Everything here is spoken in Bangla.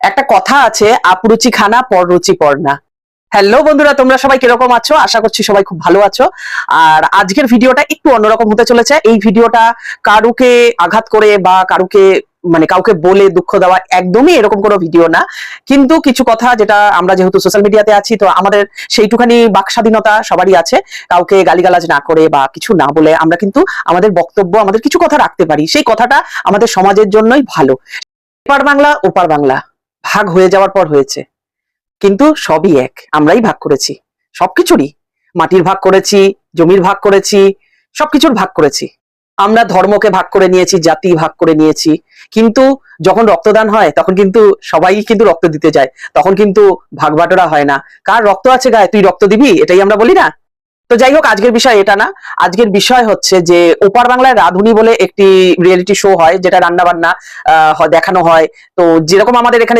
একটা কথা আছে, আপরুচি খানা পররুচি পড়না। হ্যালো বন্ধুরা, তোমরা সবাই কিরকম আছো? আশা করছি সবাই খুব ভালো আছো। আর আজকের ভিডিওটা একটু অন্যরকম হতে চলেছে। এই ভিডিওটা কারুকে আঘাত করে বা কারুকে কাউকে বলে দুঃখ দেওয়া একদমই এরকম কোনো ভিডিও না। কিন্তু কিছু কথা, যেটা আমরা যেহেতু সোশ্যাল মিডিয়াতে আছি, তো আমাদের সেইটুখানি বাক স্বাধীনতা সবারই আছে। কাউকে গালিগালাজ না করে বা কিছু না বলে আমরা কিন্তু আমাদের বক্তব্য, আমাদের কিছু কথা রাখতে পারি। সেই কথাটা আমাদের সমাজের জন্যই ভালো। এপার বাংলা ওপার বাংলা ভাগ হয়ে যাওয়ার পর হয়েছে, কিন্তু সবই এক, আমরাই ভাগ করেছি সবকিছুরই। মাটির ভাগ করেছি, জমির ভাগ করেছি, সবকিছুর ভাগ করেছি। আমরা ধর্মকে ভাগ করে নিয়েছি, জাতি ভাগ করে নিয়েছি। কিন্তু যখন রক্তদান হয় তখন কিন্তু সবাই কিন্তু রক্ত দিতে যায়, তখন কিন্তু ভাগ বাটোরা হয় না। কার রক্ত আছে গায়ে, তুই রক্ত দিবি, এটাই আমরা বলি না? তো যাই হোক, আজকের বিষয় এটা না। আজকের বিষয় হচ্ছে যে ওপার বাংলায় রাঁধুনি বলে একটি রিয়েলিটি শো হয়, যেটা রান্না বান্না দেখানো হয়। তো যেরকম আমাদের এখানে